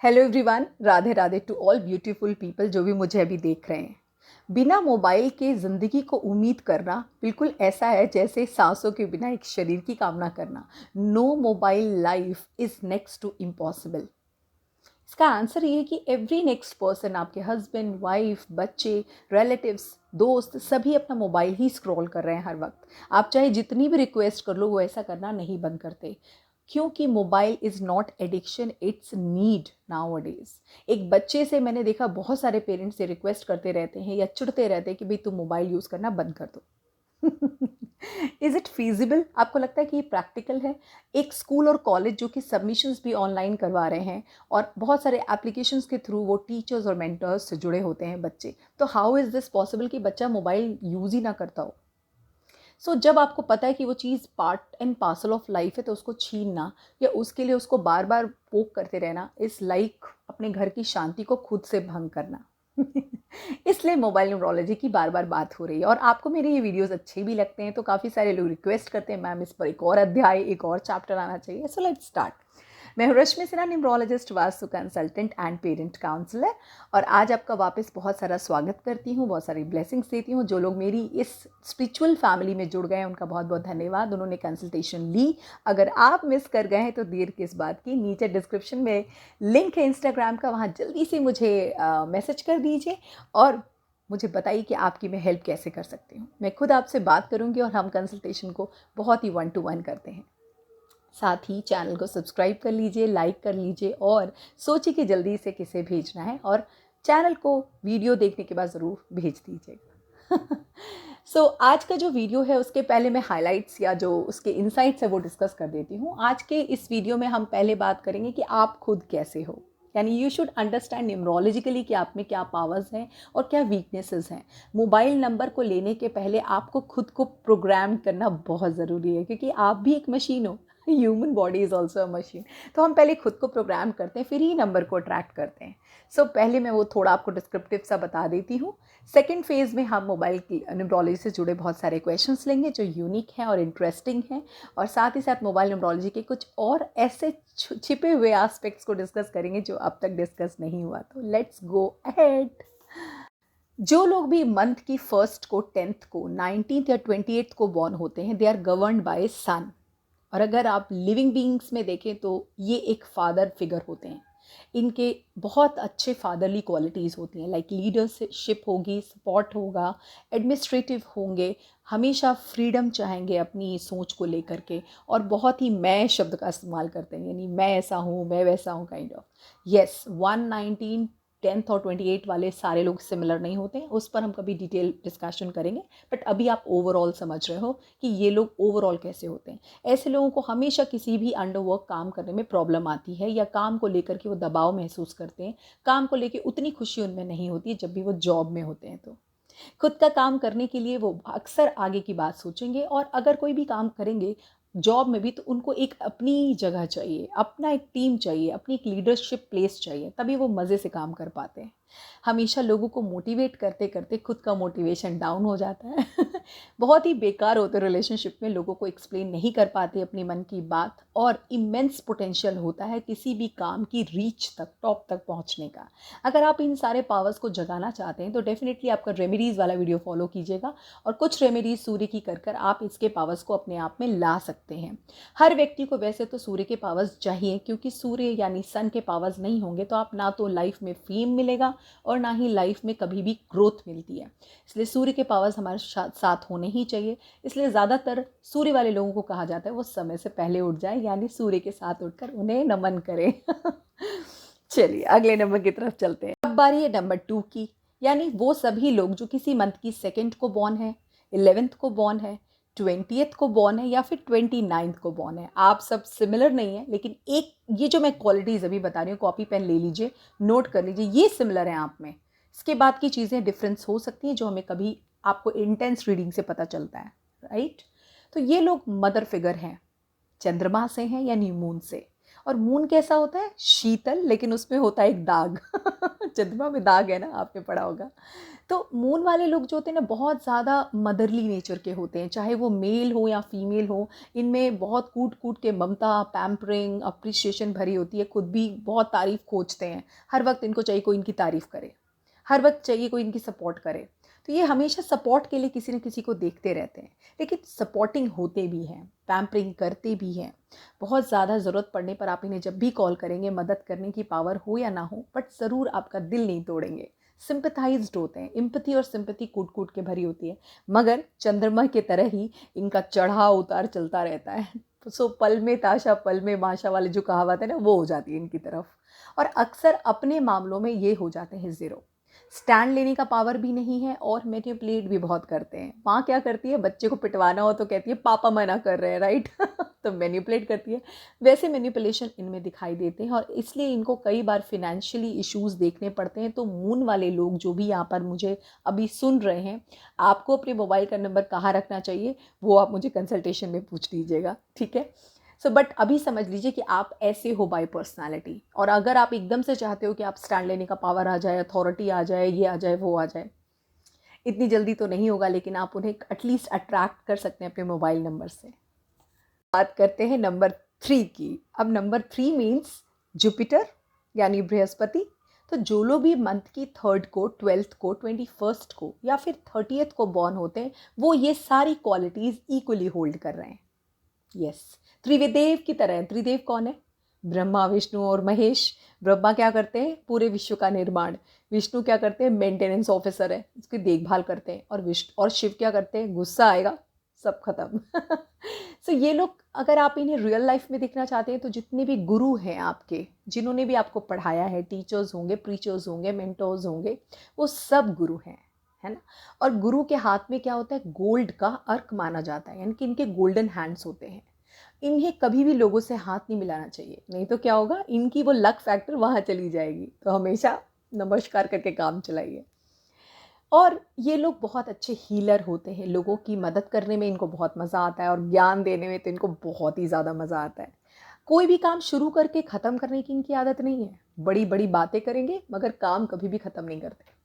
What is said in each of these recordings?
Hello everyone, Radhe Radhe to all beautiful people जो भी मुझे अभी देख रहे हैं। बिना मोबाइल के ज़िंदगी को उम्मीद करना बिल्कुल ऐसा है जैसे सांसों के बिना एक शरीर की कामना करना। No mobile life is next to impossible. इसका आंसर ये है कि एवरी नेक्स्ट पर्सन, आपके हस्बैंड, वाइफ, बच्चे, रिलेटिव्स, दोस्त, सभी अपना मोबाइल ही स्क्रॉल कर रहे हैं हर वक्त। आप चाहे जितनी भी रिक्वेस्ट कर लो वो ऐसा करना नहीं बंद करते, क्योंकि mobile is not addiction, it's need now days. एक बच्चे से मैंने देखा बहुत सारे पेरेंट्स से रिक्वेस्ट करते रहते हैं या चिढ़ते रहते हैं कि भाई तुम मोबाइल यूज़ करना बंद कर दो। Is it feasible? आपको लगता है कि ये प्रैक्टिकल है? एक स्कूल और कॉलेज जो कि सबमिशंस भी ऑनलाइन करवा रहे हैं और बहुत सारे एप्लीकेशंस के थ्रू वो टीचर्स और मेंटर्स से जुड़े होते हैं बच्चे, तो हाउ इज़ दिस पॉसिबल कि बच्चा मोबाइल यूज़ ही ना करता हो? जब आपको पता है कि वो चीज़ part and parcel of life है, तो उसको छीनना या उसके लिए उसको बार बार पोक करते रहना इज़ लाइक अपने घर की शांति को खुद से भंग करना। इसलिए मोबाइल न्यूरोलॉजी की बार बार बात हो रही है और आपको मेरे ये वीडियोस अच्छे भी लगते हैं, तो काफ़ी सारे लोग रिक्वेस्ट करते हैं मैम इस पर एक और अध्याय, एक और चैप्टर आना चाहिए। So let's start. मैं हूँ Rashmi Sinha, numerologist, vastu consultant and parent counsellor, और आज आपका वापस बहुत सारा स्वागत करती हूँ, बहुत सारी ब्लेसिंग्स देती हूँ। जो लोग मेरी इस स्पिरिचुअल फैमिली में जुड़ गए हैं उनका बहुत बहुत धन्यवाद, उन्होंने कंसल्टेशन ली। अगर आप मिस कर गए हैं तो देर किस बात की, नीचे डिस्क्रिप्शन में लिंक है इंस्टाग्राम का, वहाँ जल्दी से मुझे मैसेज कर दीजिए और मुझे बताइए कि आपकी मैं हेल्प कैसे कर सकती हूँ। मैं खुद आपसे बात करूँगी और हम कंसल्टेशन को बहुत ही 1-to-1 करते हैं। साथ ही चैनल को सब्सक्राइब कर लीजिए, लाइक कर लीजिए और सोचिए कि जल्दी से किसे भेजना है, और चैनल को वीडियो देखने के बाद ज़रूर भेज दीजिएगा। आज का जो वीडियो है उसके पहले मैं हाइलाइट्स या जो उसके इनसाइट्स है वो डिस्कस कर देती हूँ। आज के इस वीडियो में हम पहले बात करेंगे कि आप खुद कैसे हो, यानी यू शुड अंडरस्टैंड न्यूमरोलॉजिकली कि आप में क्या पावर्स हैं और क्या वीकनेसेस हैं। मोबाइल नंबर को लेने के पहले आपको खुद को प्रोग्राम करना बहुत ज़रूरी है, क्योंकि आप भी एक मशीन हो। Human body is also a machine. तो हम पहले खुद को प्रोग्राम करते हैं, फिर ही नंबर को अट्रैक्ट करते हैं। पहले मैं वो थोड़ा आपको डिस्क्रिप्टिव सा बता देती हूँ। सेकेंड फेज़ में हम मोबाइल की न्यूमरोलॉजी से जुड़े बहुत सारे क्वेश्चंस लेंगे जो यूनिक हैं और इंटरेस्टिंग हैं, और साथ ही साथ मोबाइल न्यूमरोलॉजी के कुछ और ऐसे छिपे हुए एस्पेक्ट्स को डिस्कस करेंगे जो अब तक डिस्कस नहीं हुआ। तो लेट्स गो अहेड। जो लोग भी मंथ की फर्स्ट को, 10th को, 19th या 28th को बॉर्न होते हैं, दे आर गवर्न्ड बाय सन। और अगर आप लिविंग बीइंग्स में देखें तो ये एक फादर फिगर होते हैं। इनके बहुत अच्छे फादरली क्वालिटीज़ होती हैं, लाइक लीडरशिप होगी, सपोर्ट होगा, एडमिनिस्ट्रेटिव होंगे, हमेशा फ्रीडम चाहेंगे अपनी सोच को लेकर के, और बहुत ही मैं शब्द का इस्तेमाल करते हैं, यानी मैं ऐसा हूँ, मैं वैसा हूँ, काइंड ऑफ। येस, 119, 10th और 28 वाले सारे लोग सिमिलर नहीं होते हैं, उस पर हम कभी डिटेल डिस्कशन करेंगे। बट अभी आप ओवरऑल समझ रहे हो कि ये लोग ओवरऑल कैसे होते हैं। ऐसे लोगों को हमेशा किसी भी अंडरवर्क काम करने में प्रॉब्लम आती है, या काम को लेकर के वो दबाव महसूस करते हैं, काम को लेकर उतनी खुशी उनमें नहीं होती है जब भी वो जॉब में होते हैं। तो खुद का काम करने के लिए वो अक्सर आगे की बात सोचेंगे, और अगर कोई भी काम करेंगे जॉब में भी तो उनको एक अपनी जगह चाहिए, अपना एक टीम चाहिए, अपनी एक लीडरशिप प्लेस चाहिए, तभी वो मज़े से काम कर पाते हैं। हमेशा लोगों को मोटिवेट करते करते खुद का मोटिवेशन डाउन हो जाता है। बहुत ही बेकार होते रिलेशनशिप में, लोगों को एक्सप्लेन नहीं कर पाते अपनी मन की बात, और इमेंस पोटेंशियल होता है किसी भी काम की रीच तक, टॉप तक पहुंचने का। अगर आप इन सारे पावर्स को जगाना चाहते हैं तो डेफिनेटली आपका रेमेडीज़ वाला वीडियो फॉलो कीजिएगा, और कुछ रेमेडीज़ सूर्य की कर कर आप इसके पावर्स को अपने आप में ला सकते हैं। हर व्यक्ति को वैसे तो सूर्य के पावर्स चाहिए, क्योंकि सूर्य यानी सन के पावर्स नहीं होंगे तो आप ना तो लाइफ में फेम मिलेगा और ना ही लाइफ में कभी भी ग्रोथ मिलती है। इसलिए सूर्य के पावर्स हमारे साथ होने ही चाहिए। इसलिए ज़्यादातर सूर्य वाले लोगों को कहा जाता है वो समय से पहले उठ जाए, यानी सूर्य के साथ उठकर उन्हें नमन करें। चलिए अगले नंबर की तरफ चलते हैं। अब बारी है नंबर 2 की, यानी वो सभी लोग जो किसी मंथ की 2nd को बॉर्न है, 11th को बॉर्न है, 20th को बॉर्न है, या फिर 29th को बॉर्न है। आप सब सिमिलर नहीं है, लेकिन एक ये जो मैं क्वालिटीज़ अभी बता रही हूँ, कॉपी पेन ले लीजिए, नोट कर लीजिए, ये सिमिलर हैं आप में। इसके बाद की चीज़ें डिफरेंस हो सकती हैं जो हमें कभी आपको इंटेंस रीडिंग से पता चलता है, राइट। तो ये लोग मदर फिगर हैं, चंद्रमा से हैं या न्यू मून से, और मून कैसा होता है? शीतल, लेकिन उसमें होता है एक दाग चंद्रमा में दाग है ना, आपने पढ़ा होगा। तो मून वाले लोग जो होते हैं ना, बहुत ज़्यादा मदरली नेचर के होते हैं, चाहे वो मेल हो या फीमेल हो। इनमें बहुत कूट कूट के ममता, पैम्परिंग, अप्रिसिएशन भरी होती है। खुद भी बहुत तारीफ़ खोजते हैं, हर वक्त इनको चाहिए कोई इनकी तारीफ़ करे, हर वक्त चाहिए कोई इनकी सपोर्ट करे। तो ये हमेशा सपोर्ट के लिए किसी न किसी को देखते रहते हैं, लेकिन सपोर्टिंग होते भी हैं, पैम्परिंग करते भी हैं। बहुत ज़्यादा ज़रूरत पड़ने पर आप इन्हें जब भी कॉल करेंगे, मदद करने की पावर हो या ना हो, बट ज़रूर आपका दिल नहीं तोड़ेंगे। सिंपथाइज्ड होते हैं, एम्पैथी और सिंपैथी कूट कूट के भरी होती है, मगर चंद्रमा की तरह ही इनका चढ़ाव उतार चलता रहता है। सो पल में ताशा पल में माशा वाली जो कहावत है ना, वो हो जाती है इनकी तरफ। और अक्सर अपने मामलों में ये हो जाते हैं ज़ीरो। स्टैंड लेने का पावर भी नहीं है और मैनिपुलेट भी बहुत करते हैं। माँ क्या करती है, बच्चे को पिटवाना हो तो कहती है पापा मना कर रहे हैं, राइट तो मैनिपुलेट करती है। वैसे मैनिपुलेशन इनमें दिखाई देते हैं और इसलिए इनको कई बार फिनेंशियली इश्यूज देखने पड़ते हैं। तो मून वाले लोग जो भी यहाँ पर मुझे अभी सुन रहे हैं, आपको अपने मोबाइल का नंबर कहाँ रखना चाहिए वो आप मुझे कंसल्टेशन में पूछ लीजिएगा, ठीक है। बट अभी समझ लीजिए कि आप ऐसे हो बाय पर्सनालिटी, और अगर आप एकदम से चाहते हो कि आप स्टैंड लेने का पावर आ जाए, अथॉरिटी आ जाए, ये आ जाए, वो आ जाए, इतनी जल्दी तो नहीं होगा, लेकिन आप उन्हें एटलीस्ट अट्रैक्ट कर सकते हैं अपने मोबाइल नंबर से। बात करते हैं नंबर 3 की। अब नंबर 3 मीन्स जुपिटर, यानी बृहस्पति। तो जो लोग भी मंथ की 3rd को, 12th को, 21st को या फिर 30th को बॉर्न होते हैं, वो ये सारी क्वालिटीज़ इक्वली होल्ड कर रहे हैं। यस, त्रिदेव की तरह। त्रिदेव कौन है? ब्रह्मा, विष्णु और महेश। ब्रह्मा क्या करते हैं? पूरे विश्व का निर्माण। विष्णु क्या करते हैं? मेंटेनेंस ऑफिसर है, उसकी देखभाल करते हैं। और और शिव क्या करते हैं? गुस्सा आएगा सब खत्म सो ये लोग, अगर आप इन्हें रियल लाइफ में देखना चाहते हैं, तो जितने भी गुरु हैं आपके, जिन्होंने भी आपको पढ़ाया है, टीचर्स होंगे, प्रीचर्स होंगे, मेंटोर्स होंगे, वो सब गुरु हैं, है ना। और गुरु के हाथ में क्या होता है? गोल्ड का अर्क माना जाता है, यानी कि इनके गोल्डन हैंड्स होते हैं। इन्हें कभी भी लोगों से हाथ नहीं मिलाना चाहिए, नहीं तो क्या होगा, इनकी वो लक फैक्टर वहाँ चली जाएगी। तो हमेशा नमस्कार करके काम चलाइए। और ये लोग बहुत अच्छे हीलर होते हैं, लोगों की मदद करने में इनको बहुत मज़ा आता है, और ज्ञान देने में तो इनको बहुत ही ज़्यादा मज़ा आता है। कोई भी काम शुरू करके ख़त्म करने की इनकी आदत नहीं है। बड़ी बड़ी बातें करेंगे मगर काम कभी भी ख़त्म नहीं करते।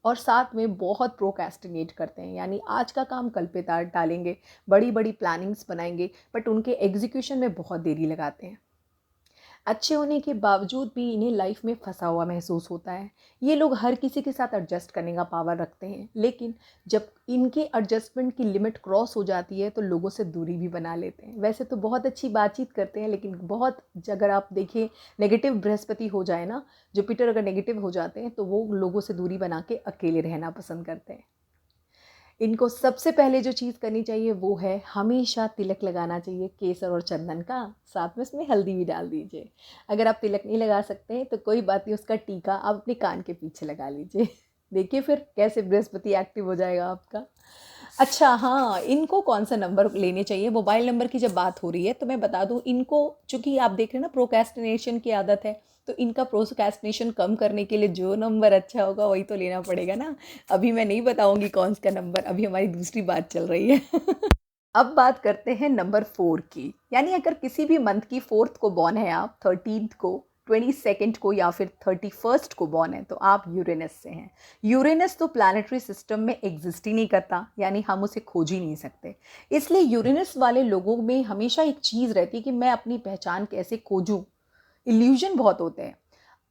और साथ में बहुत प्रोक्रेस्टिनेट करते हैं, यानी आज का काम कल पे टालेंगे, बड़ी बड़ी प्लानिंग्स बनाएंगे, बट उनके एग्जीक्यूशन में बहुत देरी लगाते हैं। अच्छे होने के बावजूद भी इन्हें लाइफ में फंसा हुआ महसूस होता है। ये लोग हर किसी के साथ एडजस्ट करने का पावर रखते हैं, लेकिन जब इनके एडजस्टमेंट की लिमिट क्रॉस हो जाती है तो लोगों से दूरी भी बना लेते हैं। वैसे तो बहुत अच्छी बातचीत करते हैं, लेकिन बहुत, अगर आप देखें, नेगेटिव बृहस्पति हो जाए ना, जुपिटर अगर नेगेटिव हो जाते हैं, तो वो लोगों से दूरी बना के अकेले रहना पसंद करते हैं। इनको सबसे पहले जो चीज़ करनी चाहिए वो है हमेशा तिलक लगाना चाहिए, केसर और चंदन का, साथ में उसमें हल्दी भी डाल दीजिए। अगर आप तिलक नहीं लगा सकते हैं तो कोई बात नहीं, उसका टीका आप अपने कान के पीछे लगा लीजिए देखिए फिर कैसे बृहस्पति एक्टिव हो जाएगा आपका। अच्छा हाँ, इनको कौन सा नंबर लेने चाहिए? मोबाइल नंबर की जब बात हो रही है तो मैं बता दूं, इनको, चूंकि आप देख रहे हैं ना प्रोक्रेस्टिनेशन की आदत है, तो इनका प्रोक्रेस्टिनेशन कम करने के लिए जो नंबर अच्छा होगा वही तो लेना पड़ेगा ना। अभी मैं नहीं बताऊंगी कौन सा नंबर, अभी हमारी दूसरी बात चल रही है अब बात करते हैं नंबर 4 की। यानी अगर किसी भी मंथ की 4th को बॉर्न है आप, 13th को, 22nd को या फिर 31st को बॉर्न है, तो आप यूरेनस से हैं। यूरेनस तो प्लैनेटरी सिस्टम में एग्जिस्ट ही नहीं करता, यानी हम उसे खोज ही नहीं सकते। इसलिए यूरेनस वाले लोगों में हमेशा एक चीज़ रहती है कि मैं अपनी पहचान कैसे खोजूं। इल्यूजन बहुत होते हैं।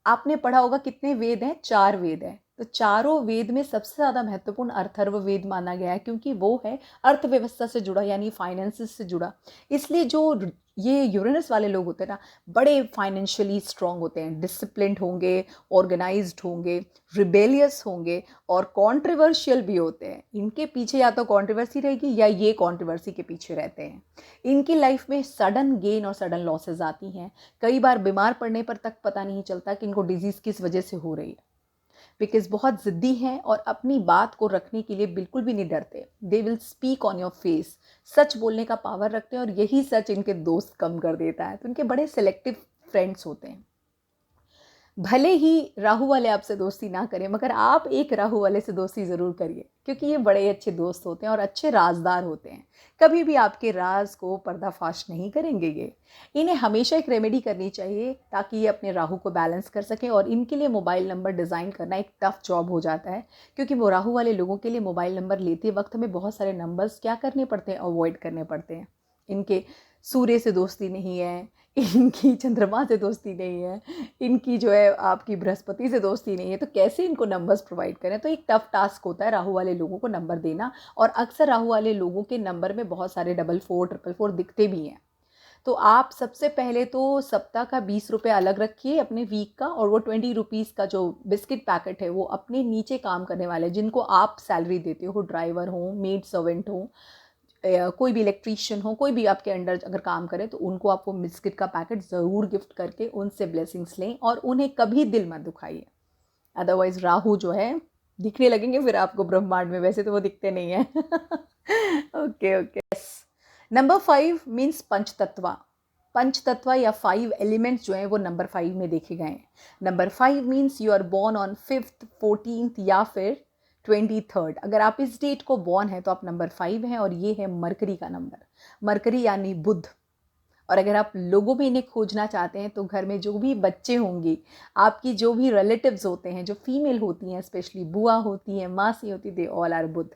आपने पढ़ा होगा कितने वेद हैं? 4 वेद हैं। तो चारों वेद में सबसे ज़्यादा महत्वपूर्ण अथर्व वेद माना गया है, क्योंकि वो है अर्थव्यवस्था से जुड़ा, यानी फाइनेंसिस से जुड़ा। इसलिए जो ये यूरेनस वाले लोग होते हैं ना, बड़े फाइनेंशियली स्ट्रांग होते हैं, डिसिप्लिन्ड होंगे, ऑर्गेनाइज्ड होंगे, रिबेलियस होंगे और कॉन्ट्रोवर्शियल भी होते हैं। इनके पीछे या तो कॉन्ट्रोवर्सी रहेगी या ये कॉन्ट्रोवर्सी के पीछे रहते हैं। इनकी लाइफ में सडन गेन और सडन लॉसेज आती हैं। कई बार बीमार पड़ने पर तक पता नहीं चलता कि इनको डिजीज़ किस वजह से हो रही है, बिकॉज बहुत ज़िद्दी हैं और अपनी बात को रखने के लिए बिल्कुल भी नहीं डरते। They will speak on your face. सच बोलने का पावर रखते हैं और यही सच इनके दोस्त कम कर देता है, तो इनके बड़े सेलेक्टिव फ्रेंड्स होते हैं। भले ही राहु वाले आपसे दोस्ती ना करें, मगर आप एक राहु वाले से दोस्ती ज़रूर करिए, क्योंकि ये बड़े अच्छे दोस्त होते हैं और अच्छे राजदार होते हैं। कभी भी आपके राज को पर्दाफाश नहीं करेंगे ये। इन्हें हमेशा एक रेमेडी करनी चाहिए ताकि ये अपने राहु को बैलेंस कर सकें, और इनके लिए मोबाइल नंबर डिज़ाइन करना एक टफ़ जॉब हो जाता है, क्योंकि वो राहु वाले लोगों के लिए मोबाइल नंबर लेते वक्त हमें बहुत सारे नंबर्स क्या करने पड़ते हैं, अवॉइड करने पड़ते हैं। इनके सूर्य से दोस्ती नहीं है, इनकी चंद्रमा से दोस्ती नहीं है, इनकी जो है आपकी बृहस्पति से दोस्ती नहीं है, तो कैसे इनको नंबर्स प्रोवाइड करें। तो एक टफ टास्क होता है राहु वाले लोगों को नंबर देना, और अक्सर राहु वाले लोगों के नंबर में बहुत सारे 44 444 दिखते भी हैं। तो आप सबसे पहले तो सप्ताह का 20 रुपये अलग रखिए अपने वीक का, और वो 20 रुपीज़ का जो बिस्किट पैकेट है वो अपने नीचे काम करने वाले जिनको आप सैलरी देते हो, ड्राइवर हो, मेड सर्वेंट हो, कोई भी इलेक्ट्रीशियन हो, कोई भी आपके अंडर अगर काम करे, तो उनको आप वो बिस्किट का पैकेट ज़रूर गिफ्ट करके उनसे ब्लेसिंग्स लें, और उन्हें कभी दिल मत दुखाइए। अदरवाइज राहु जो है दिखने लगेंगे फिर आपको ब्रह्मांड में, वैसे तो वो दिखते नहीं हैं। Okay okay. नंबर 5 मीन्स पंचतत्वा। पंचतत्व या 5 एलिमेंट्स जो हैं वो नंबर 5 में देखे गए हैं। Number 5 means you are born on 5th 14th या फिर 23rd। अगर आप इस डेट को बॉर्न है तो आप नंबर 5 हैं, और ये है मरकरी का नंबर। मरकरी यानी बुध। और अगर आप लोगों में इन्हें खोजना चाहते हैं तो घर में जो भी बच्चे होंगे, आपकी जो भी रिलेटिव्स होते हैं, जो फीमेल होती हैं, स्पेशली बुआ होती हैं, मासी होती, दे ऑल आर बुध।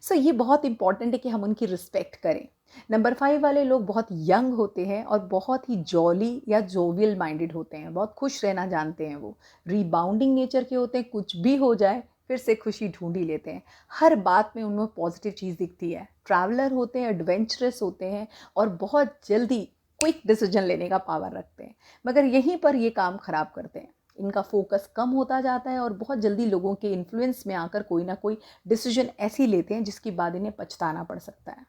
सो ये बहुत इंपॉर्टेंट है कि हम उनकी रिस्पेक्ट करें। नंबर 5 वाले लोग बहुत यंग होते हैं और बहुत ही जॉली या जोवियल माइंडेड होते हैं, बहुत खुश रहना जानते हैं। वो रीबाउंडिंग नेचर के होते हैं, कुछ भी हो जाए फिर से खुशी ढूंढ ही लेते हैं। हर बात में उनमें पॉजिटिव चीज़ दिखती है। ट्रैवलर होते हैं, एडवेंचरस होते हैं, और बहुत जल्दी क्विक डिसीजन लेने का पावर रखते हैं। मगर यहीं पर ये काम ख़राब करते हैं। इनका फोकस कम होता जाता है और बहुत जल्दी लोगों के इन्फ्लुएंस में आकर कोई ना कोई डिसीजन ऐसी लेते हैं जिसके बाद इन्हें पछताना पड़ सकता है,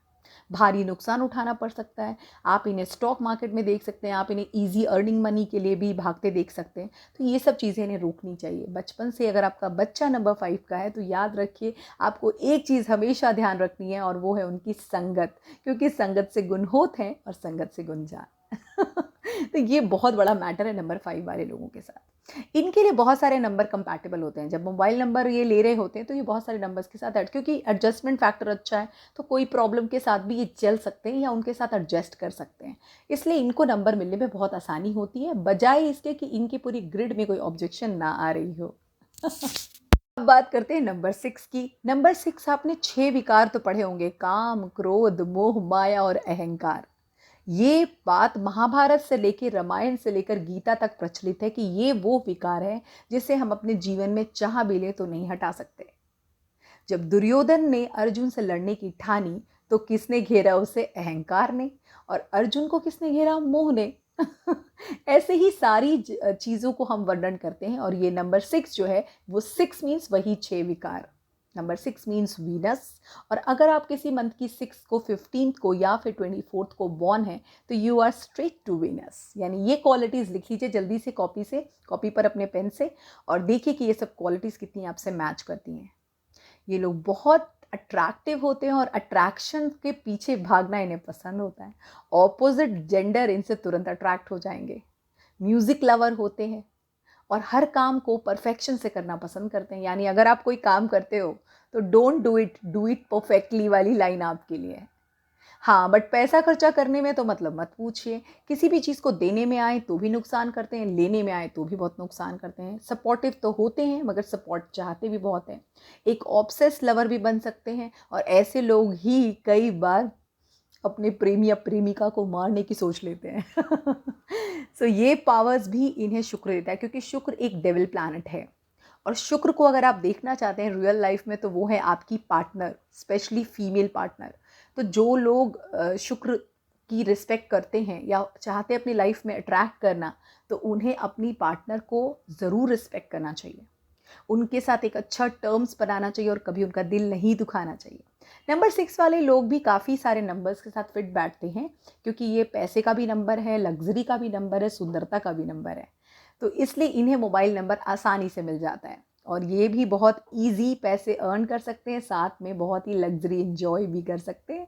भारी नुकसान उठाना पड़ सकता है। आप इन्हें स्टॉक मार्केट में देख सकते हैं, आप इन्हें इजी अर्निंग मनी के लिए भी भागते देख सकते हैं। तो ये सब चीज़ें इन्हें रोकनी चाहिए। बचपन से अगर आपका बच्चा नंबर 5 का है तो याद रखिए आपको एक चीज़ हमेशा ध्यान रखनी है, और वो है उनकी संगत, क्योंकि संगत से गुण होते हैं और संगत से गुण जान। तो ये बहुत बड़ा मैटर है नंबर 5 वाले लोगों के साथ। इनके लिए बहुत सारे नंबर कंपैटिबल होते हैं। जब मोबाइल नंबर ये ले रहे होते हैं तो ये बहुत सारे नंबर्स के साथ क्योंकि एडजस्टमेंट फैक्टर अच्छा है, तो कोई प्रॉब्लम के साथ भी ये चल सकते हैं या उनके साथ एडजस्ट कर सकते हैं। इसलिए इनको नंबर मिलने में बहुत आसानी होती है, बजाय इसके कि इनकी पूरी ग्रिड में कोई ऑब्जेक्शन ना आ रही हो। अब बात करते हैं नंबर 6 की। नंबर 6 आपने 6 विकार तो पढ़े होंगे, काम, क्रोध, मोह, माया और अहंकार। ये बात महाभारत से लेकर रामायण से लेकर गीता तक प्रचलित है कि ये वो विकार है जिसे हम अपने जीवन में चाह भी लें तो नहीं हटा सकते। जब दुर्योधन ने अर्जुन से लड़ने की ठानी तो किसने घेरा उसे? अहंकार ने। और अर्जुन को किसने घेरा? मोह ने। ऐसे ही सारी चीज़ों को हम वर्णन करते हैं, और ये नंबर 6 जो है वो 6 मीन्स वही 6 विकार। Number 6 means Venus. और अगर आप किसी मंथ की 6 को, 15th को या फिर 24th को बॉर्न है तो you are straight to Venus. यानी ये क्वालिटीज़ लिख लीजिए जल्दी से कॉपी पर अपने पेन से, और देखिए कि ये सब क्वालिटीज़ कितनी आपसे मैच करती हैं। ये लोग बहुत अट्रैक्टिव होते हैं और अट्रैक्शन के पीछे भागना इन्हें पसंद होता है। ऑपोजिट जेंडर इनसे तुरंत अट्रैक्ट हो जाएंगे। म्यूज़िक लवर होते हैं और हर काम को परफेक्शन से करना पसंद करते हैं। यानी अगर आप कोई काम करते हो तो डोंट डू इट परफेक्टली वाली लाइन आपके लिए है। हाँ, बट पैसा खर्चा करने में तो मतलब मत पूछिए। किसी भी चीज़ को देने में आए तो भी नुकसान करते हैं, लेने में आए तो भी बहुत नुकसान करते हैं। सपोर्टिव तो होते हैं मगर सपोर्ट चाहते भी बहुत हैं। एक ऑब्सेस लवर भी बन सकते हैं, और ऐसे लोग ही कई बार अपने प्रेमी या प्रेमिका को मारने की सोच लेते हैं। सो ये पावर्स भी इन्हें शुक्र देता है, क्योंकि शुक्र एक डेविल प्लैनेट है। और शुक्र को अगर आप देखना चाहते हैं रियल लाइफ में तो वो है आपकी पार्टनर, स्पेशली फीमेल पार्टनर। तो जो लोग शुक्र की रिस्पेक्ट करते हैं या चाहते हैं अपनी लाइफ में अट्रैक्ट करना, तो उन्हें अपनी पार्टनर को ज़रूर रिस्पेक्ट करना चाहिए, उनके साथ एक अच्छा टर्म्स बनाना चाहिए और कभी उनका दिल नहीं दुखाना चाहिए। नंबर 6 वाले लोग भी काफ़ी सारे नंबर्स के साथ फिट बैठते हैं, क्योंकि ये पैसे का भी नंबर है, लग्जरी का भी नंबर है, सुंदरता का भी नंबर है। तो इसलिए इन्हें मोबाइल नंबर आसानी से मिल जाता है, और ये भी बहुत ईजी पैसे अर्न कर सकते हैं, साथ में बहुत ही लग्जरी एंजॉय भी कर सकते हैं।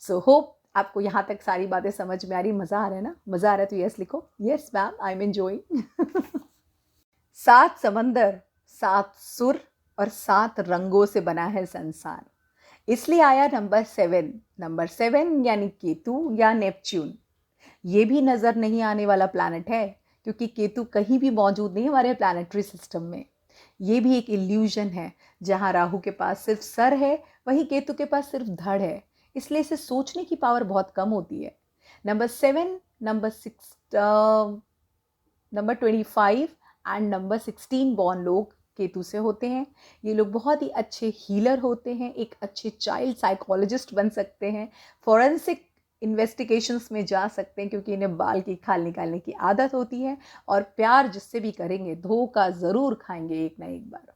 सो होप आपको यहाँ तक सारी बातें समझ में आ रही। मज़ा आ रहा है ना? मज़ा आ रहा है तो यस लिखो। Yes ma'am, I am enjoying. 7 समंदर, 7 सुर और 7 रंगों से बना है संसार। इसलिए आया नंबर 7 यानी केतु या नेपच्यून। ये भी नज़र नहीं आने वाला प्लैनेट है, क्योंकि केतु कहीं भी मौजूद नहीं हमारे प्लैनेटरी सिस्टम में। ये भी एक इल्यूजन है। जहाँ राहु के पास सिर्फ सर है, वहीं केतु के पास सिर्फ धड़ है, इसलिए इसे सोचने की पावर बहुत कम होती है। Number 7, number 25 and number 16 born लोग केतु से होते हैं। ये लोग बहुत ही अच्छे हीलर होते हैं, एक अच्छे चाइल्ड साइकोलॉजिस्ट बन सकते हैं, फॉरेंसिक इन्वेस्टिगेशंस में जा सकते हैं, क्योंकि इन्हें बाल की खाल निकालने की आदत होती है। और प्यार जिससे भी करेंगे धोखा ज़रूर खाएंगे एक ना एक बार,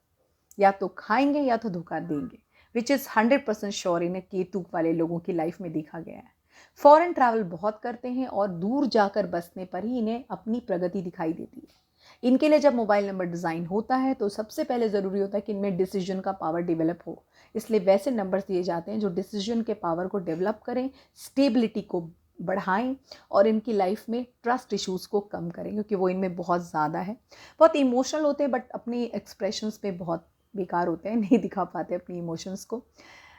या तो खाएंगे या तो धोखा देंगे, विच इज़ 100% श्योर इन्हें केतु वाले लोगों की लाइफ में देखा गया है। फॉरेन ट्रैवल बहुत करते हैं और दूर जाकर बसने पर ही इन्हें अपनी प्रगति दिखाई देती है। इनके लिए जब मोबाइल नंबर डिज़ाइन होता है तो सबसे पहले ज़रूरी होता है कि इनमें डिसीजन का पावर डेवलप हो, इसलिए वैसे नंबर्स दिए जाते हैं जो डिसीजन के पावर को डेवलप करें, स्टेबिलिटी को बढ़ाएं और इनकी लाइफ में ट्रस्ट इश्यूज़ को कम करें, क्योंकि वो इनमें बहुत ज़्यादा है। बहुत इमोशनल होते हैं, बट अपनी एक्सप्रेशंस में बहुत बेकार होते हैं, नहीं दिखा पाते अपनी इमोशंस को।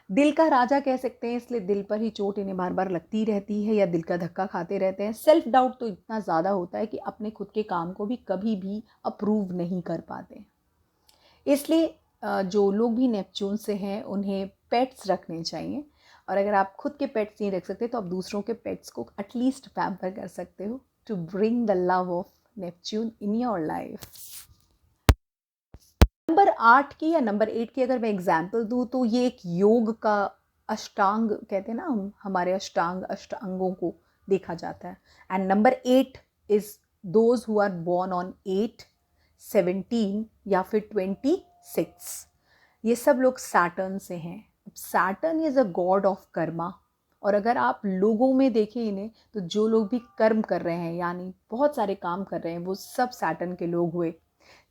दिल का राजा कह सकते हैं, इसलिए दिल पर ही चोट इन्हें बार बार लगती रहती है या दिल का धक्का खाते रहते हैं। सेल्फ डाउट तो इतना ज़्यादा होता है कि अपने खुद के काम को भी कभी भी अप्रूव नहीं कर पाते। इसलिए जो लोग भी नेपच्यून से हैं उन्हें पेट्स रखने चाहिए, और अगर आप खुद के पेट्स नहीं रख सकते तो आप दूसरों के पेट्स को एटलीस्ट पैम्पर कर सकते हो, to bring the love of Neptune in your life. Number 8 की या नंबर 8 की अगर मैं एग्जाम्पल दूँ तो ये एक योग का अष्टांग कहते हैं ना, हमारे अष्टांगों को देखा जाता है। And number 8 is those who are born on 8, 17 या फिर 26। ये सब लोग सैटर्न से हैं। Saturn is a God of Karma, और अगर आप लोगों में देखें इन्हें तो जो लोग भी कर्म कर रहे हैं यानी बहुत सारे काम कर रहे हैं वो सब सैटर्न के लोग हुए।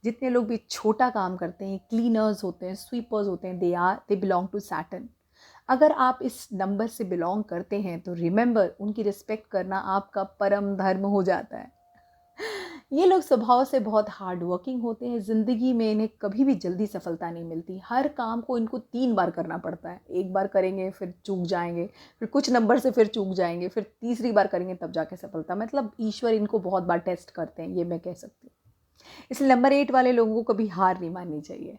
जितने लोग भी छोटा काम करते हैं, क्लीनर्स होते हैं, स्वीपर्स होते हैं, दे बिलोंग टू सैटर्न। अगर आप इस नंबर से बिलोंग करते हैं तो रिमेंबर, उनकी रिस्पेक्ट करना आपका परम धर्म हो जाता है। ये लोग स्वभाव से बहुत हार्ड वर्किंग होते हैं। ज़िंदगी में इन्हें कभी भी जल्दी सफलता नहीं मिलती। हर काम को इनको 3 बार करना पड़ता है। एक बार करेंगे फिर चूक जाएंगे, फिर कुछ नंबर से फिर चूक जाएंगे, फिर तीसरी बार करेंगे तब जाके सफलता। मतलब ईश्वर इनको बहुत बार टेस्ट करते हैं, ये मैं कह सकती हूँ। इसलिए नंबर 8 वाले लोगों को कभी हार नहीं माननी चाहिए,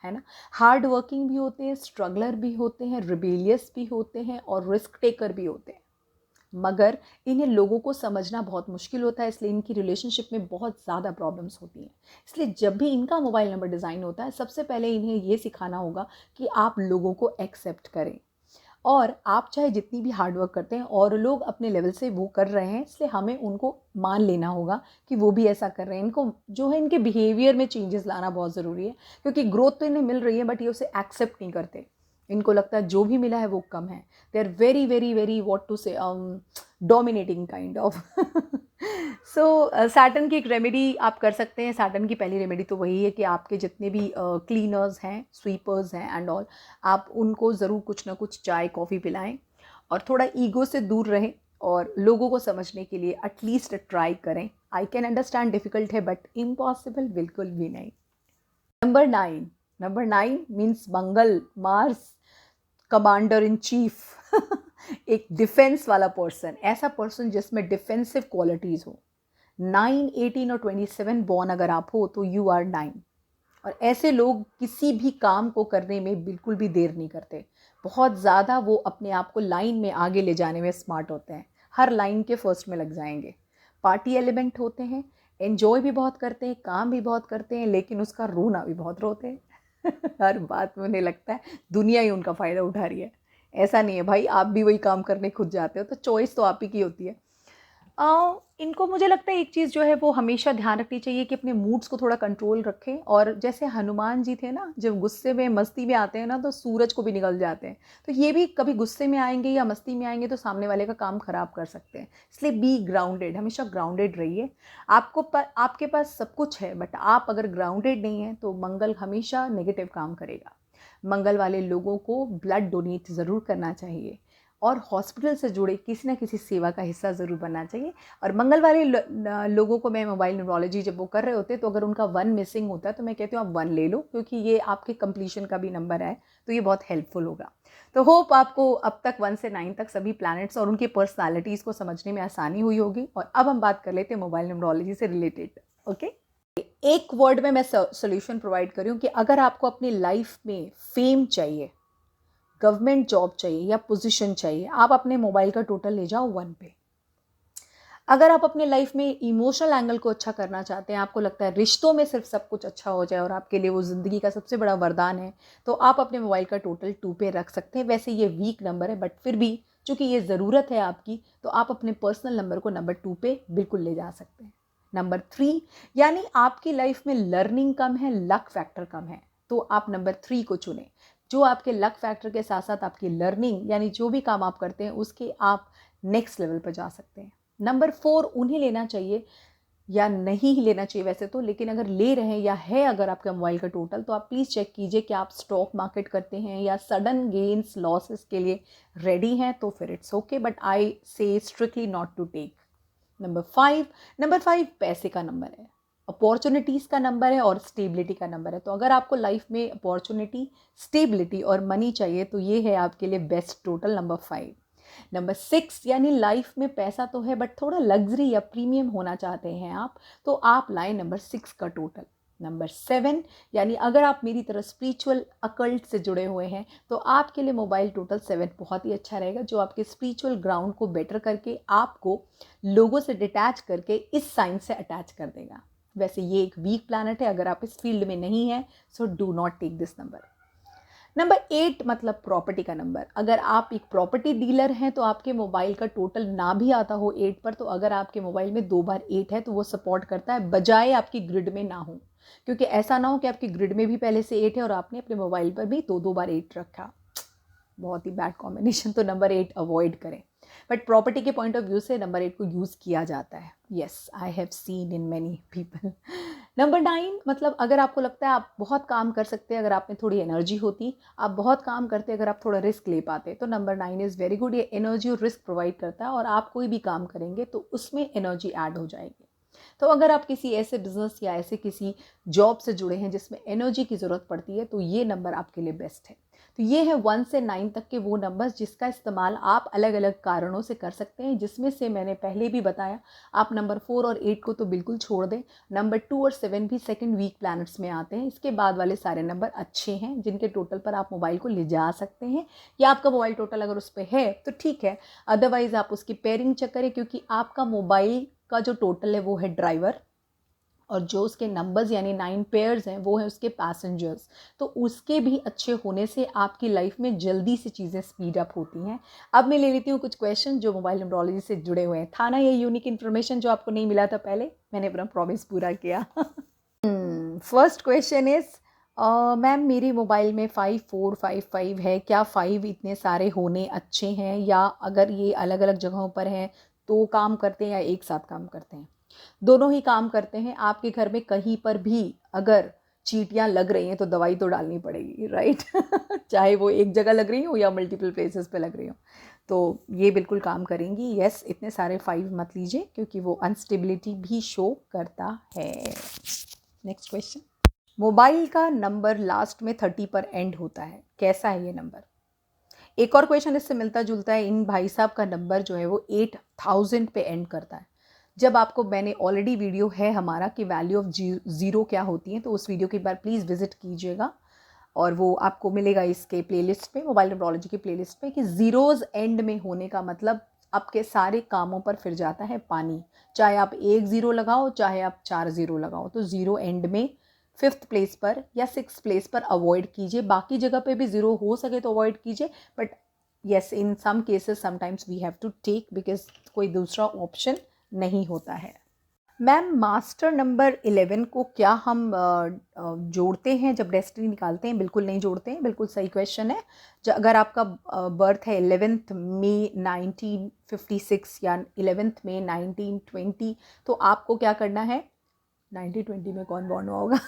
है ना। हार्ड वर्किंग भी होते हैं, स्ट्रगलर भी होते हैं, रिबेलियस भी होते हैं और रिस्क टेकर भी होते हैं, मगर इन्हें लोगों को समझना बहुत मुश्किल होता है, इसलिए इनकी रिलेशनशिप में बहुत ज़्यादा प्रॉब्लम्स होती हैं। इसलिए जब भी इनका मोबाइल नंबर डिज़ाइन होता है सबसे पहले इन्हें ये सिखाना होगा कि आप लोगों को एक्सेप्ट करें, और आप चाहे जितनी भी हार्डवर्क करते हैं और लोग अपने लेवल से वो कर रहे हैं, इसलिए हमें उनको मान लेना होगा कि वो भी ऐसा कर रहे हैं। इनको जो है इनके बिहेवियर में चेंजेस लाना बहुत ज़रूरी है, क्योंकि ग्रोथ तो इन्हें मिल रही है बट ये उसे एक्सेप्ट नहीं करते। इनको लगता है जो भी मिला है वो कम है। They are very very very what to say dominating kind of. So Saturn की एक रेमेडी आप कर सकते हैं। सैटर्न की पहली रेमेडी तो वही है कि आपके जितने भी क्लीनर्स हैं, स्वीपर्स हैं एंड ऑल, आप उनको ज़रूर कुछ ना कुछ चाय कॉफ़ी पिलाएं और थोड़ा ईगो से दूर रहें और लोगों को समझने के लिए एटलीस्ट ट्राई करें। आई कैन अंडरस्टैंड डिफ़िकल्ट है बट इम्पॉसिबल बिल्कुल भी नहीं। Number 9 means Mangal, Mars, commander in chief. एक डिफेंस वाला पर्सन, ऐसा पर्सन जिसमें डिफेंसिव क्वालिटीज़ हो। 9, 18 और 27 बॉर्न अगर आप हो तो यू आर 9, और ऐसे लोग किसी भी काम को करने में बिल्कुल भी देर नहीं करते। बहुत ज़्यादा वो अपने आप को लाइन में आगे ले जाने में स्मार्ट होते हैं, हर लाइन के फर्स्ट में लग जाएंगे। पार्टी एलिमेंट होते हैं, एन्जॉय भी बहुत करते हैं, काम भी बहुत करते हैं, लेकिन उसका रोना भी बहुत रोते हैं। हर बात में उन्हें लगता है दुनिया ही उनका फ़ायदा उठा रही है। ऐसा नहीं है भाई, आप भी वही काम करने खुद जाते हो, तो चॉइस तो आप ही की होती है। इनको मुझे लगता है एक चीज़ जो है वो हमेशा ध्यान रखनी चाहिए कि अपने मूड्स को थोड़ा कंट्रोल रखें। और जैसे हनुमान जी थे ना, जब गुस्से में मस्ती में आते हैं ना तो सूरज को भी निगल जाते हैं, तो ये भी कभी गुस्से में आएंगे या मस्ती में आएंगे तो सामने वाले का काम ख़राब कर सकते हैं। इसलिए बी ग्राउंडेड, हमेशा ग्राउंडेड रहिए। आपके पास सब कुछ है बट आप अगर ग्राउंडेड नहीं हैं तो मंगल हमेशा नेगेटिव काम करेगा। मंगल वाले लोगों को ब्लड डोनेट ज़रूर करना चाहिए, और हॉस्पिटल से जुड़े किसी ना किसी सेवा का हिस्सा ज़रूर बनना चाहिए। और मंगल वाले लोगों को मैं मोबाइल न्यूरोलॉजी जब वो कर रहे होते हैं तो अगर उनका 1 मिसिंग होता है तो मैं कहती हूँ आप 1 ले लो, क्योंकि ये आपके कंप्लीशन का भी नंबर है, तो ये बहुत हेल्पफुल होगा। तो होप आपको अब तक 1 से 9 तक सभी प्लैनेट्स और उनकी पर्सनालिटीज़ को समझने में आसानी हुई होगी। और अब हम बात कर लेते हैं मोबाइल न्यूरोलॉजी से रिलेटेड। ओके, एक वर्ड में मैं सोल्यूशन प्रोवाइड कर रही हूँ कि अगर आपको अपनी लाइफ में फेम चाहिए, गवर्नमेंट जॉब चाहिए या पोजीशन चाहिए, आप अपने मोबाइल का टोटल ले जाओ 1 पे। अगर आप अपने लाइफ में इमोशनल एंगल को अच्छा करना चाहते हैं, आपको लगता है रिश्तों में सिर्फ सब कुछ अच्छा हो जाए और आपके लिए वो ज़िंदगी का सबसे बड़ा वरदान है, तो आप अपने मोबाइल का टोटल 2 पे रख सकते हैं। वैसे ये वीक नंबर है, बट फिर भी चूंकि ये ज़रूरत है आपकी, तो आप अपने पर्सनल नंबर को नंबर 2 पे बिल्कुल ले जा सकते हैं। नंबर 3, यानी आपकी लाइफ में लर्निंग कम है, लक फैक्टर कम है, तो आप नंबर 3 को चुनें। जो आपके लक फैक्टर के साथ साथ आपकी लर्निंग, यानी जो भी काम आप करते हैं उसके आप नेक्स्ट लेवल पर जा सकते हैं। नंबर 4 उन्हें लेना चाहिए या नहीं ही लेना चाहिए वैसे तो, लेकिन अगर ले रहे हैं या है अगर आपका मोबाइल का टोटल, तो आप प्लीज़ चेक कीजिए कि आप स्टॉक मार्केट करते हैं या सडन गेन्स लॉसेस के लिए रेडी हैं, तो फिर it's okay, but I say strictly not to take. Number 5 पैसे का नंबर है, अपॉर्चुनिटीज़ का नंबर है और स्टेबिलिटी का नंबर है। तो अगर आपको लाइफ में अपॉर्चुनिटी, स्टेबिलिटी और मनी चाहिए तो ये है आपके लिए बेस्ट टोटल नंबर 5। नंबर 6, यानी लाइफ में पैसा तो है बट थोड़ा लग्जरी या प्रीमियम होना चाहते हैं आप, तो आप लाएं नंबर 6 का टोटल। नंबर 7, यानी अगर आप मेरी तरह स्पिरिचुअल अकल्ट से जुड़े हुए हैं तो आपके लिए मोबाइल टोटल 7 बहुत ही अच्छा रहेगा, जो आपके स्पिरिचुअल ग्राउंड को बेटर करके आपको लोगों से डिटैच करके इस साइन से अटैच कर देगा। वैसे ये एक वीक प्लैनेट है, अगर आप इस फील्ड में नहीं हैं so do not take this number. Number 8 मतलब प्रॉपर्टी का नंबर। अगर आप एक प्रॉपर्टी डीलर हैं तो आपके मोबाइल का टोटल ना भी आता हो 8 पर, तो अगर आपके मोबाइल में 2 बार 8 है तो वो सपोर्ट करता है, बजाय आपकी ग्रिड में ना हो। क्योंकि ऐसा ना हो कि आपकी ग्रिड में भी पहले से 8 है और आपने अपने मोबाइल पर भी 2 बार 8 रखा, बहुत ही बैड कॉम्बिनेशन, तो नंबर 8 अवॉइड करें। बट प्रॉपर्टी के पॉइंट ऑफ व्यू से नंबर 8 को यूज़ किया जाता है। Yes, I have seen in many people. Number 9 मतलब अगर आपको लगता है आप बहुत काम कर सकते हैं, अगर आप में थोड़ी एनर्जी होती, आप बहुत काम करते, अगर आप थोड़ा रिस्क ले पाते, तो नंबर 9 इज़ वेरी गुड। ये एनर्जी और रिस्क प्रोवाइड करता है और आप कोई भी काम करेंगे तो उसमें एनर्जी ऐड हो जाएगी। तो अगर आप किसी ऐसे बिजनेस या ऐसे किसी जॉब से जुड़े हैं जिसमें एनर्जी की ज़रूरत पड़ती है, तो ये नंबर आपके लिए बेस्ट है। तो ये है 1 से 9 तक के वो नंबर्स जिसका इस्तेमाल आप अलग अलग कारणों से कर सकते हैं, जिसमें से मैंने पहले भी बताया। आप नंबर 4 और 8 को तो बिल्कुल छोड़ दें। नंबर 2 और 7 भी सेकंड वीक प्लैनेट्स में आते हैं। इसके बाद वाले सारे नंबर अच्छे हैं, जिनके टोटल पर आप मोबाइल को ले जा सकते हैं, या आपका मोबाइल टोटल अगर उस पर है तो ठीक है, अदरवाइज़ आप उसकी पेयरिंग चेक करें, क्योंकि आपका मोबाइल का जो टोटल है वो है ड्राइवर, और जो उसके नंबर्स यानी 9 पेयर्स हैं वो हैं उसके पैसेंजर्स। तो उसके भी अच्छे होने से आपकी लाइफ में जल्दी से चीज़ें स्पीड अप होती हैं। अब मैं ले लेती हूँ कुछ क्वेश्चन जो मोबाइल न्यूमरोलॉजी से जुड़े हुए हैं। था ना ये यूनिक इन्फॉर्मेशन जो आपको नहीं मिला था पहले, मैंने अपना प्रॉमिस पूरा किया। फर्स्ट क्वेश्चन इज़, मैम मेरी मोबाइल में 5455 है, क्या 5 इतने सारे होने अच्छे हैं, या अगर ये अलग अलग जगहों पर हैं तो काम करते हैं या एक साथ काम करते हैं? दोनों ही काम करते हैं। आपके घर में कहीं पर भी अगर चींटियां लग रही हैं तो दवाई तो डालनी पड़ेगी, राइट? चाहे वो एक जगह लग रही हो या मल्टीपल प्लेसेस पे लग रही हो, तो ये बिल्कुल काम करेंगी। यस, इतने सारे 5 मत लीजिए क्योंकि वो अनस्टेबिलिटी भी शो करता है। नेक्स्ट क्वेश्चन, मोबाइल का नंबर लास्ट में 30 पर एंड होता है, कैसा है ये नंबर? एक और क्वेश्चन इससे मिलता जुलता है। इन भाई साहब का नंबर जो है वो 8000 पे एंड करता है। जब आपको, मैंने ऑलरेडी वीडियो है हमारा कि वैल्यू ऑफ ज़ीरो क्या होती है, तो उस वीडियो की एक बार प्लीज़ विजिट कीजिएगा और वो आपको मिलेगा इसके प्लेलिस्ट पे, मोबाइल न्यूमरोलॉजी की प्लेलिस्ट पे, कि ज़ीरोज़ एंड में होने का मतलब आपके सारे कामों पर फिर जाता है पानी। चाहे आप 1 ज़ीरो लगाओ, चाहे आप 4 ज़ीरो लगाओ, तो ज़ीरो एंड में 5th प्लेस पर या 6th प्लेस पर अवॉइड कीजिए। बाकी जगह पे भी ज़ीरो हो सके तो अवॉइड कीजिए, but yes, in some cases sometimes we have to take, because कोई दूसरा ऑप्शन नहीं होता है। मैम मास्टर नंबर 11 को क्या हम जोड़ते हैं जब डेस्टिनी निकालते हैं? बिल्कुल नहीं जोड़ते हैं, बिल्कुल सही क्वेश्चन है। अगर आपका बर्थ है 11 मई 1956 या 11 मई 1920, तो आपको क्या करना है, 1920 में कौन बॉर्न हुआ होगा?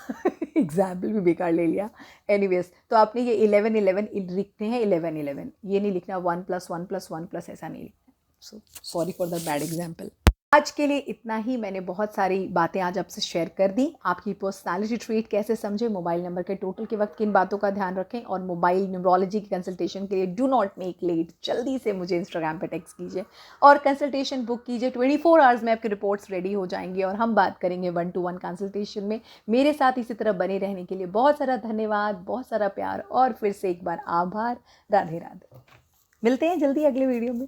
एग्जाम्पल भी बेकार ले लिया। एनीवेज, तो आपने ये 11 लिखते हैं, 11 ये नहीं लिखना 1 + 1 + 1 + ऐसा नहीं लिखना। So sorry for the bad example. आज के लिए इतना ही। मैंने बहुत सारी बातें आज आपसे शेयर कर दी। आपकी पर्सनालिटी ट्रेट कैसे समझे, मोबाइल नंबर के टोटल के वक्त किन बातों का ध्यान रखें, और मोबाइल न्यूमरोलॉजी की कंसल्टेशन के लिए डू नॉट मेक लेट, जल्दी से मुझे इंस्टाग्राम पे टेक्स्ट कीजिए और कंसल्टेशन बुक कीजिए। 24 आवर्स में आपकी रिपोर्ट्स रेडी हो जाएंगी और हम बात करेंगे 1-to-1 कंसल्टेशन में। मेरे साथ इसी तरह बने रहने के लिए बहुत सारा धन्यवाद, बहुत सारा प्यार और फिर से एक बार आभार। राधे राधे। मिलते हैं जल्दी अगले वीडियो में।